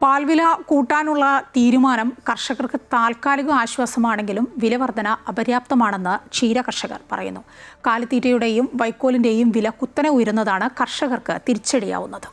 പാൽവില കൂട്ടാനുള്ള തീരുമാനം കർഷകർക്ക് താൽക്കാലിക ആശ്വാസമാണെങ്കിലും വിലവർധന അപര്യാപ്തമാണെന്ന് ക്ഷീര കർഷകർ പറയുന്നു. കാലിത്തീറ്റയുടെയും വൈക്കോലിന്റെയും വില കുത്തനെ ഉയരുന്നതാണ് കർഷകർക്ക് തിരിച്ചടിയാവുന്നത്.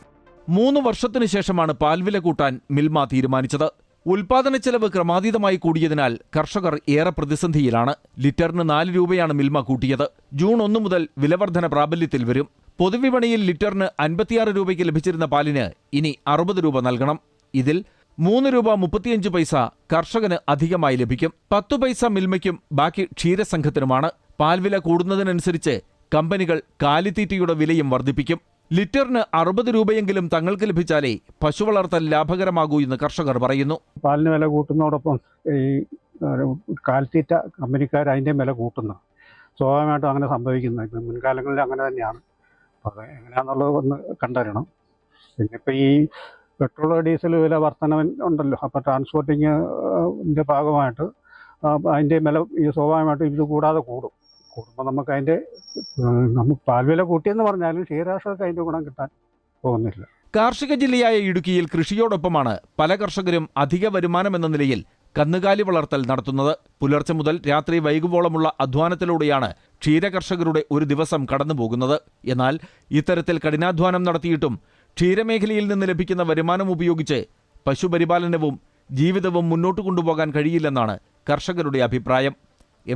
3 വർഷത്തിനു ശേഷമാണ് പാൽവില കൂട്ടാൻ മിൽമ തീരുമാനിച്ചത്. ഉൽപാദന ചെലവ് ക്രമാതീതമായി കൂടിയതിനാൽ കർഷകർ ഏറെ പ്രതിസന്ധിയിലാണ്. ലിറ്ററിന് 4 രൂപയാണ് മിൽമ കൂട്ടിയത്. ജൂൺ 1 മുതൽ വിലവർധന പ്രാബല്യത്തിൽ വരും. പൊതുവിപണിയിൽ ലിറ്ററിന് 56 രൂപയ്ക്ക് ലഭിച്ചിരുന്ന പാലിന് ഇനി 60 രൂപ നൽകണം. ഇതിൽ 3 രൂപ 35 പൈസ കർഷകന് അധികമായി ലഭിക്കും. 10 പൈസ മിൽമയ്ക്കും ബാക്കി ക്ഷീരസംഘത്തിനുമാണ്. പാൽവില കൂടുന്നതിനനുസരിച്ച് കമ്പനികൾ കാലിത്തീറ്റയുടെ വിലയും വർദ്ധിപ്പിക്കും. ലിറ്ററിന് 60 രൂപയെങ്കിലും തങ്ങൾക്ക് ലഭിച്ചാലേ പശു വളർത്തൽ ലാഭകരമാകൂ എന്ന് കർഷകർ പറയുന്നു. പാലിന് വില കൂട്ടുന്നതോടൊപ്പം ഈ കാലിത്തീറ്റ കമ്പനിക്കാർ അതിൻ്റെ വില കൂട്ടുന്നു. സ്വാഭാവികമായിട്ടും അങ്ങനെ സംഭവിക്കുന്നത്. ഇപ്പം മുൻകാലങ്ങളിൽ അങ്ങനെ തന്നെയാണ്. അപ്പോൾ അത് എങ്ങനെയാണെന്നുള്ളത് ഒന്ന് കണ്ടറിയണം. പിന്നെ ഇപ്പം ഈ പെട്രോൾ ഡീസൽ വില വർധന ഉണ്ടല്ലോ. അപ്പോൾ ട്രാൻസ്പോർട്ടിങ്ങിൻ്റെ ഭാഗമായിട്ട് അതിൻ്റെ വില ഈ സ്വാഭാവികമായിട്ടും ഇത് കൂടാതെ കൂടുമ്പോൾ നമുക്ക് പാൽവില കൂട്ടിയെന്ന് പറഞ്ഞാലും ക്ഷീരകർഷകർക്ക് അതിൻ്റെ ഗുണം കിട്ടാൻ പോകുന്നില്ല. കാർഷിക ജില്ലയായ ഇടുക്കിയിൽ കൃഷിയോടൊപ്പമാണ് പല കർഷകരും അധിക വരുമാനമെന്ന നിലയിൽ കന്നുകാലി വളർത്തൽ നടത്തുന്നത്. പുലർച്ചെ മുതൽ രാത്രി വൈകുവോളമുള്ള അധ്വാനത്തിലൂടെയാണ് ക്ഷീരകർഷകരുടെ ഒരു ദിവസം കടന്നുപോകുന്നത്. എന്നാൽ ഇത്തരത്തിൽ കഠിനാധ്വാനം നടത്തിയിട്ടും ക്ഷീരമേഖലയിൽ നിന്ന് ലഭിക്കുന്ന വരുമാനം ഉപയോഗിച്ച് പശുപരിപാലനവും ജീവിതവും മുന്നോട്ട് കൊണ്ടുപോകാൻ കഴിയില്ലെന്നാണ് കർഷകരുടെ അഭിപ്രായം.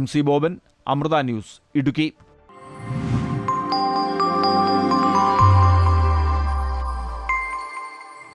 MC Boban, Amrita news, Idukki.